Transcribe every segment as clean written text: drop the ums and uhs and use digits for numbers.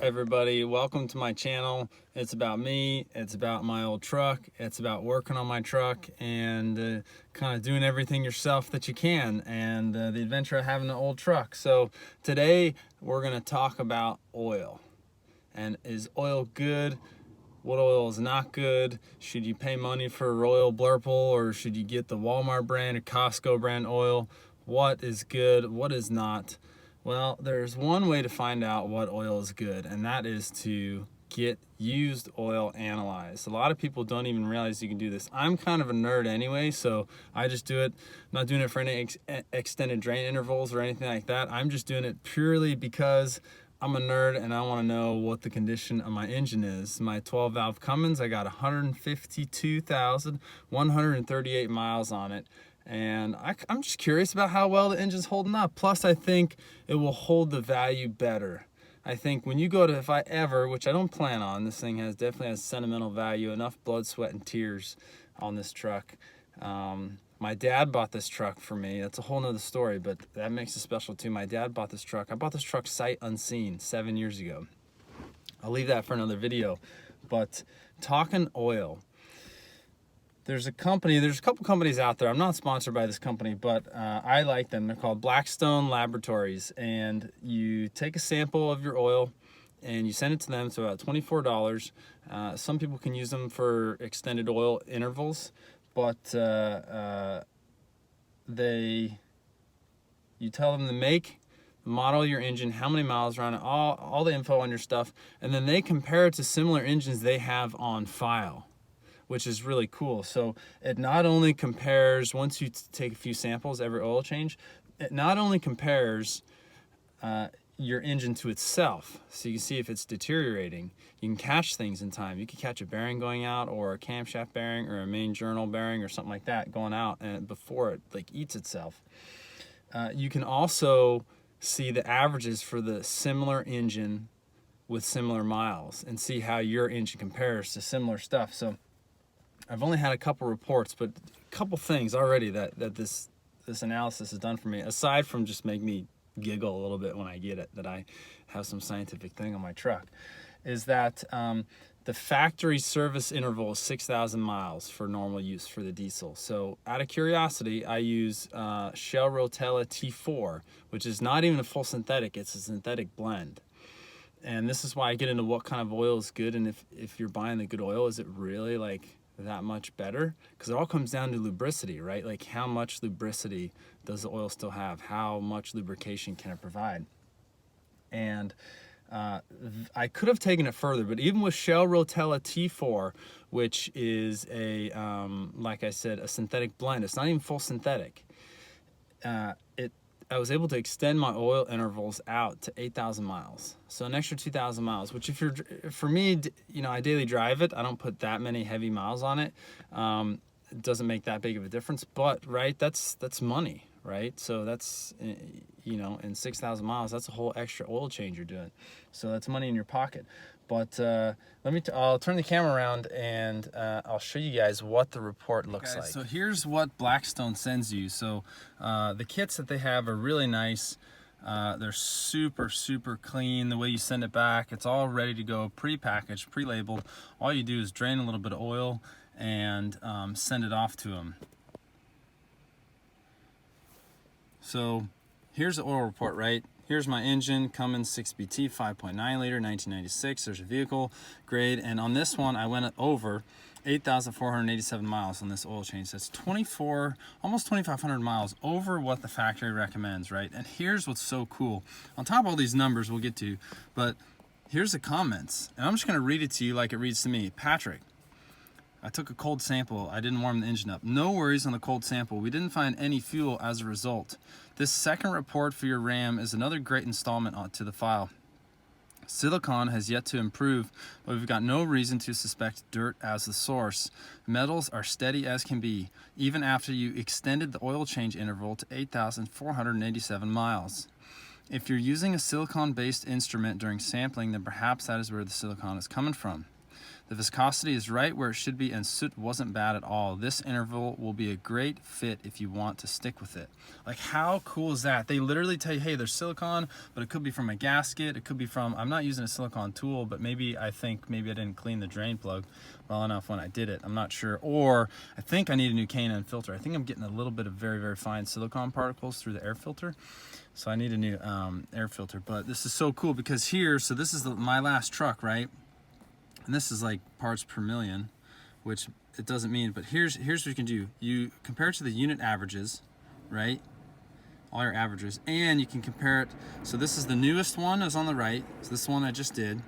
everybody? Welcome to my channel. It's about me, it's about my old truck, it's about working on my truck and kind of doing everything yourself that you can, and the adventure of having an old truck. So today we're going to talk about oil. And is oil good? What oil is not good? Should you pay money for Royal Blurple, or should you get the Walmart brand or Costco brand oil? What is good? What is not? Well, there's one way to find out what oil is good, and that is to get used oil analyzed. A lot of people don't even realize you can do this. I'm kind of a nerd anyway, so I just do it. I'm not doing it for any extended drain intervals or anything like that. I'm just doing it purely because I'm a nerd and I want to know what the condition of my engine is. My 12 valve Cummins, I got 152,138 miles on it. And I'm just curious about how well the engine's holding up. Plus, I think it will hold the value better. I think when you go to, if I ever, which I don't plan on, this thing definitely has sentimental value, enough blood, sweat, and tears on this truck. My dad bought this truck for me. That's a whole nother story, but that makes it special too. My dad bought this truck. I bought this truck sight unseen 7 years ago. I'll leave that for another video. But talking oil, there's a couple companies out there. I'm not sponsored by this company, but I like them. They're called Blackstone Laboratories, and you take a sample of your oil and you send it to them. It's about $24. Some people can use them for extended oil intervals, but you tell them the make, the model of your engine, how many miles are on it, all the info on your stuff, and then they compare it to similar engines they have on file, which is really cool. So it not only compares, once you take a few samples every oil change, it not only compares your engine to itself, so you can see if it's deteriorating. You can catch things in time. You can catch a bearing going out, or a camshaft bearing, or a main journal bearing, or something like that going out, and before it eats itself. You can also see the averages for the similar engine with similar miles, and see how your engine compares to similar stuff. So I've only had a couple reports, but a couple things already that this analysis has done for me, aside from just make me giggle a little bit when I get it, that I have some scientific thing on my truck, is that the factory service interval is 6,000 miles for normal use for the diesel. So out of curiosity, I use Shell Rotella T4, which is not even a full synthetic, it's a synthetic blend. And this is why I get into what kind of oil is good, and if you're buying the good oil, is it really that much better? Because it all comes down to lubricity, right? Like, how much lubricity does the oil still have? How much lubrication can it provide? And I could have taken it further, but even with Shell Rotella T4, which is like I said, a synthetic blend, it's not even full synthetic. I was able to extend my oil intervals out to 8,000 miles. So an extra 2,000 miles, which for me, I daily drive it. I don't put that many heavy miles on it. It doesn't make that big of a difference, but right, that's money, right? So that's, in 6,000 miles, that's a whole extra oil change you're doing. So that's money in your pocket. But I'll turn the camera around and I'll show you guys what the report looks like. So here's what Blackstone sends you. So the kits that they have are really nice. They're super, super clean. The way you send it back, it's all ready to go, pre-packaged, pre-labeled. All you do is drain a little bit of oil and send it off to them. So here's the oil report, right? Here's my engine, Cummins 6BT 5.9 liter, 1996. There's a vehicle grade, and on this one I went over 8,487 miles on this oil change. That's almost 2,500 miles over what the factory recommends, right? And here's what's so cool. On top of all these numbers we'll get to, but here's the comments, and I'm just gonna read it to you like it reads to me. Patrick: I took a cold sample. I didn't warm the engine up. No worries on the cold sample. We didn't find any fuel as a result. This second report for your RAM is another great installment to the file. Silicon has yet to improve, but we've got no reason to suspect dirt as the source. Metals are steady as can be, even after you extended the oil change interval to 8,487 miles. If you're using a silicon-based instrument during sampling, then perhaps that is where the silicon is coming from. The viscosity is right where it should be, and soot wasn't bad at all. This interval will be a great fit if you want to stick with it. Like, how cool is that? They literally tell you, hey, there's silicone, but it could be from a gasket. It could be from, I'm not using a silicone tool, but maybe I didn't clean the drain plug well enough when I did it. I'm not sure. Or I think I need a new K&N filter. I think I'm getting a little bit of very, very fine silicone particles through the air filter. So I need a new air filter. But this is so cool because here, so this is my last truck, right? And this is like parts per million, which it doesn't mean, but here's what you can do. You compare it to the unit averages, right? All your averages, and you can compare it. So this is the newest one is on the right. So this one I just did,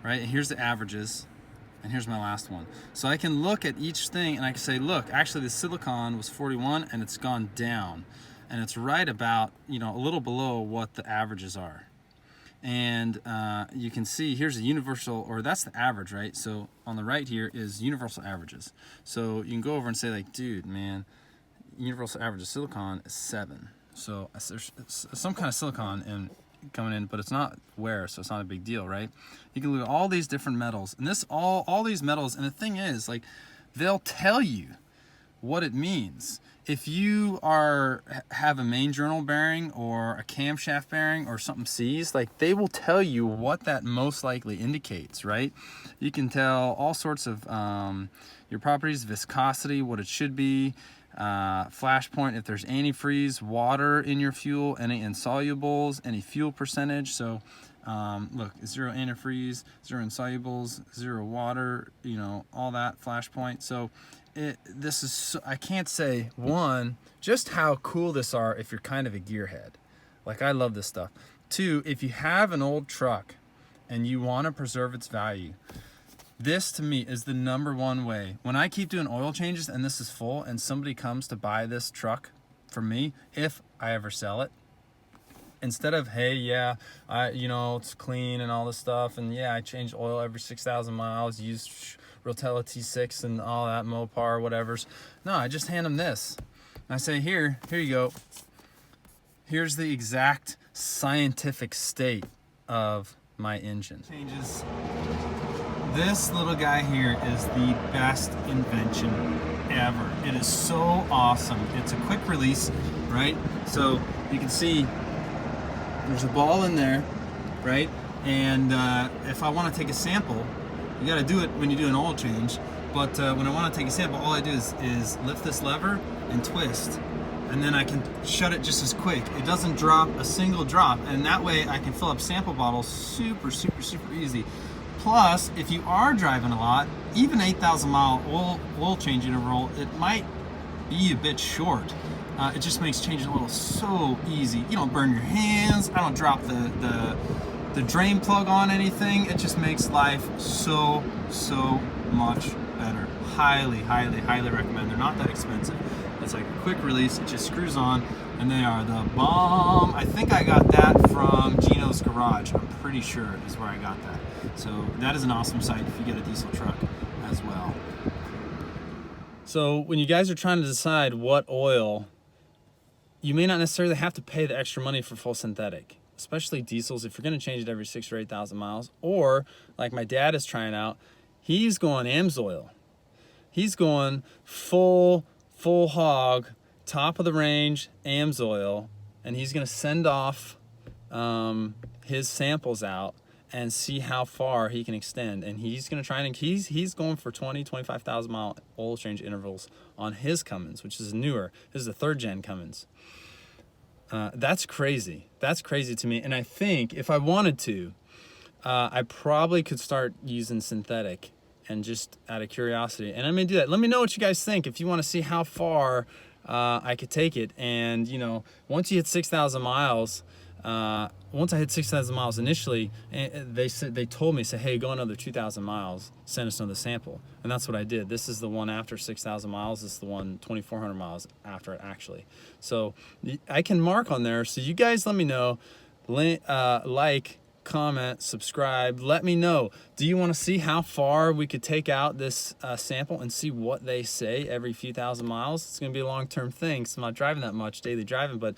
right? And here's the averages, and here's my last one. So I can look at each thing and I can say, look, actually the silicon was 41 and it's gone down. And it's right about, you know, a little below what the averages are. And you can see here's a universal, or that's the average, right? So on the right here is universal averages. So you can go over and say like, dude, man, universal average of silicon is 7. So there's some kind of silicon coming in, but it's not wear, so it's not a big deal, right? You can look at all these different metals, and this all these metals, and the thing is, like, they'll tell you what it means. If you have a main journal bearing or a camshaft bearing or something seized, like, they will tell you what that most likely indicates, right? You can tell all sorts of your properties, viscosity, what it should be, flash point, if there's antifreeze, water in your fuel, any insolubles, any fuel percentage. So look, 0 antifreeze, 0 insolubles, 0 water, you know, all that, flash point. So this is so, I can't say, one, just how cool this are if you're kind of a gearhead. Like, I love this stuff. 2, if you have an old truck and you want to preserve its value, this to me is the #1 way. When I keep doing oil changes and this is full and somebody comes to buy this truck from me, if I ever sell it, instead of, hey, yeah, you know, it's clean and all this stuff, and yeah, I change oil every 6,000 miles, use Rotella T6 and all that, Mopar, whatever's. No, I just hand them this. And I say, here you go. Here's the exact scientific state of my engine. Changes. This little guy here is the best invention ever. It is so awesome. It's a quick release, right? So you can see there's a ball in there, right? And if I want to take a sample, you got to do it when you do an oil change. But when I want to take a sample, all I do is lift this lever and twist, and then I can shut it just as quick. It doesn't drop a single drop, and that way I can fill up sample bottles super, super, super easy. Plus, if you are driving a lot, even 8,000 mile oil change interval, it might be a bit short. It just makes changing oil so easy. You don't burn your hands. I don't drop the drain plug on anything. It just makes life so much better. Highly, highly, highly recommend. They're not that expensive. It's like a quick release. It just screws on, and they are the bomb. I think I got that from Gino's Garage. I'm pretty sure is where I got that. So that is an awesome site if you get a diesel truck as well. So when you guys are trying to decide what oil, you may not necessarily have to pay the extra money for full synthetic, especially diesels if you're going to change it every 6,000 or 8,000 miles. Or like my dad is trying out, he's going AMSOIL. He's going full hog, top of the range AMSOIL, and he's going to send off his samples out and see how far he can extend. And he's going to try and he's going for 25,000 mile oil change intervals on his Cummins, which is newer. This is a 3rd gen Cummins. That's crazy. That's crazy to me. And I think if I wanted to, I probably could start using synthetic, and just out of curiosity. And I may do that. Let me know what you guys think if you want to see how far I could take it. And, you know, once you hit 6,000 miles, once I hit 6,000 miles initially, they told me, say, hey, go another 2,000 miles, send us another sample. And that's what I did. This is the one after 6,000 miles. This is the one 2,400 miles after it, actually. So I can mark on there. So you guys let me know, like, comment, subscribe, let me know. Do you want to see how far we could take out this sample and see what they say every few thousand miles? It's going to be a long-term thing, so I'm not driving that much, daily driving, but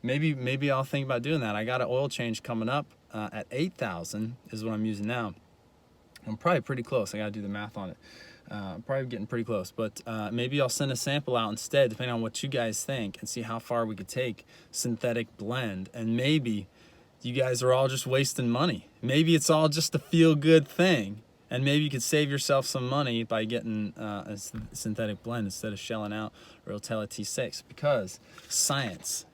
maybe I'll think about doing that. I got an oil change coming up at 8,000 is what I'm using now. I'm probably pretty close. I gotta do the math on it. I'm probably getting pretty close, but maybe I'll send a sample out instead, depending on what you guys think, and see how far we could take synthetic blend. And maybe you guys are all just wasting money. Maybe it's all just a feel-good thing, and maybe you could save yourself some money by getting a synthetic blend instead of shelling out Rotella T6. Because science,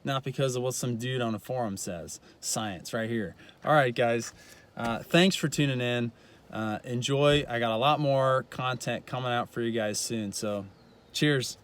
not because of what some dude on a forum says. Science right here. All right, guys. Thanks for tuning in. Enjoy. I got a lot more content coming out for you guys soon. So cheers.